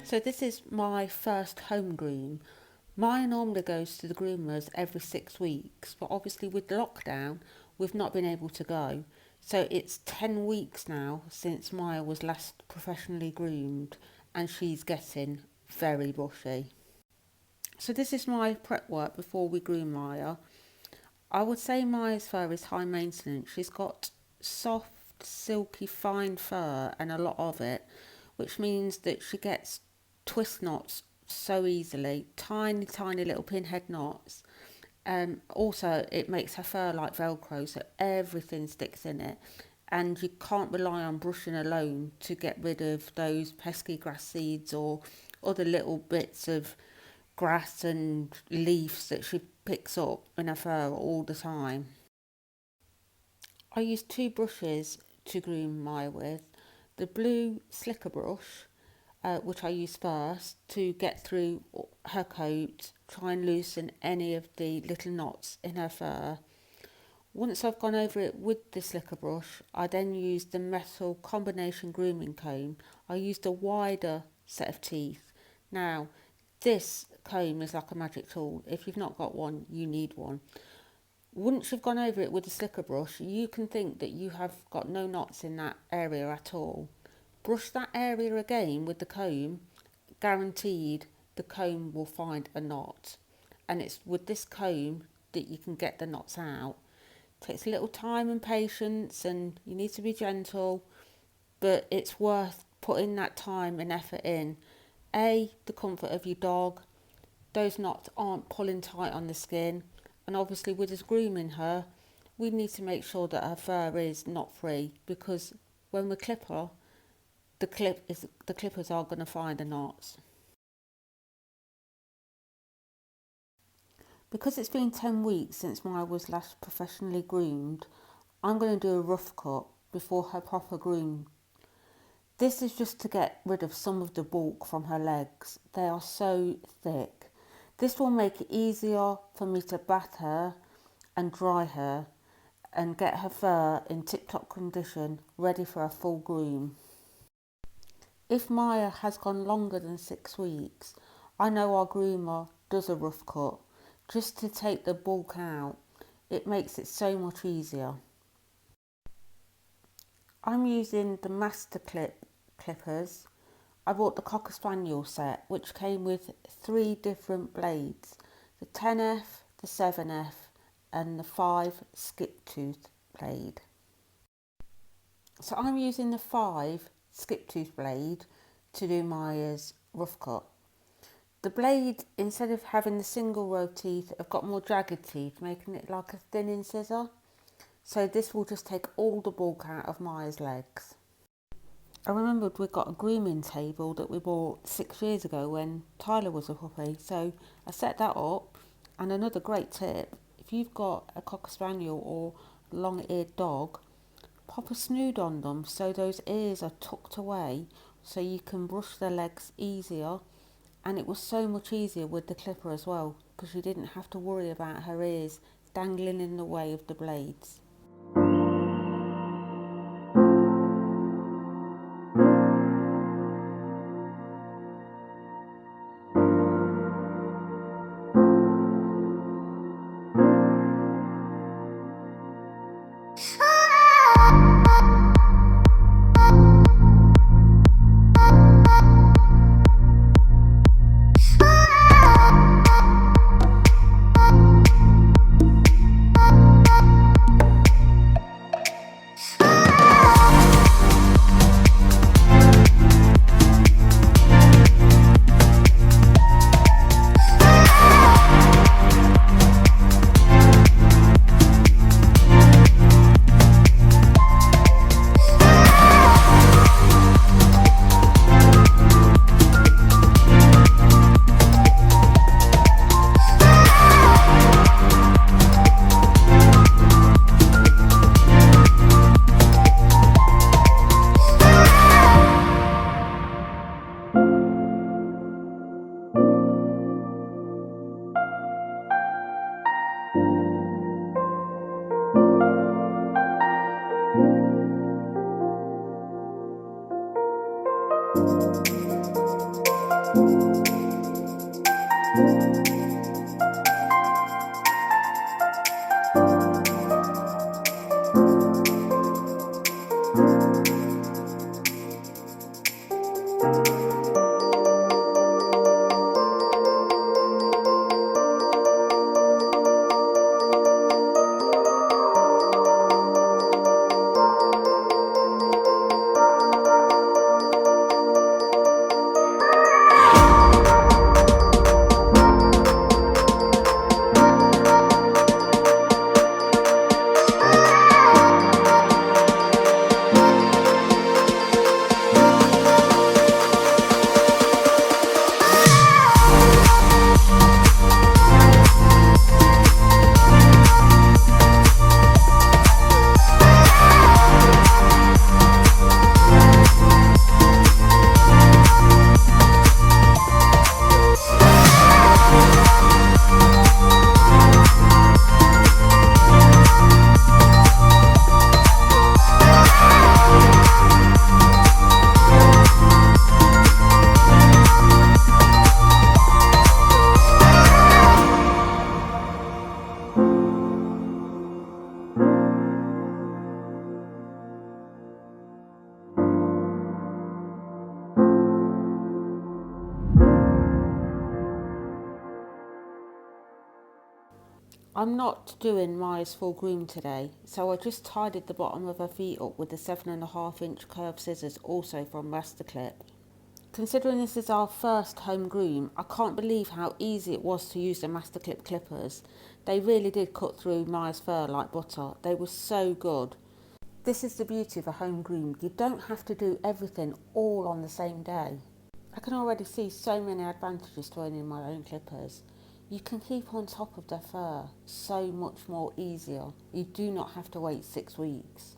So this is my first home groom. Mine normally goes to the groomers every 6 weeks, but obviously with lockdown, we've not been able to go. So it's 10 weeks now since Maya was last professionally groomed, and she's getting very bushy. So this is my prep work before we groom Maya. I would say Maya's fur is high maintenance. She's got soft, silky, fine fur and a lot of it, which means that she gets twist knots so easily, tiny, tiny little pinhead knots. Also, it makes her fur like Velcro, so everything sticks in it. And you can't rely on brushing alone to get rid of those pesky grass seeds or other little bits of grass and leaves that she picks up in her fur all the time. I use 2 brushes to groom Maya with. The blue slicker brush, which I use first to get through her coat, try and loosen any of the little knots in her fur. Once I've gone over it with the slicker brush, I then use the metal combination grooming comb. I used a wider set of teeth. Now, this comb is like a magic tool. If you've not got one, you need one. Once you've gone over it with a slicker brush, you can think that you have got no knots in that area at all. Brush that area again with the comb, guaranteed the comb will find a knot. And it's with this comb that you can get the knots out. It takes a little time and patience, and you need to be gentle, but it's worth putting that time and effort in. The comfort of your dog, those knots aren't pulling tight on the skin, and obviously with us grooming her, we need to make sure that her fur is knot free, because when we clip her, the clippers are going to find the knots. Because it's been 10 weeks since Maya was last professionally groomed, I'm going to do a rough cut before her proper groom. This is just to get rid of some of the bulk from her legs. They are so thick. This will make it easier for me to bath her and dry her and get her fur in tip-top condition, ready for a full groom. If Maya has gone longer than 6 weeks, I know our groomer does a rough cut just to take the bulk out. It makes it so much easier. I'm using the Masterclip clippers. I bought the Cocker Spaniel set, which came with 3 different blades, the 10F, the 7F and the 5 skip tooth blade. So I'm using the 5 skip tooth blade to do Maya's rough cut. The blade, instead of having the single row of teeth, have got more jagged teeth, making it like a thinning scissor. So this will just take all the bulk out of Maya's legs. I remembered we got a grooming table that we bought 6 years ago when Tyler was a puppy. So I set that up. And another great tip, if you've got a Cocker Spaniel or long-eared dog, pop a snood on them so those ears are tucked away so you can brush their legs easier. And it was so much easier with the clipper as well, because you didn't have to worry about her ears dangling in the way of the blades. I'm not doing Maya's full groom today, so I just tidied the bottom of her feet up with the 7.5-inch curved scissors, also from Masterclip. Considering this is our first home groom, I can't believe how easy it was to use the Masterclip clippers. They really did cut through Maya's fur like butter. They were so good. This is the beauty of a home groom. You don't have to do everything all on the same day. I can already see so many advantages to owning my own clippers. You can keep on top of their fur so much more easier. You do not have to wait 6 weeks.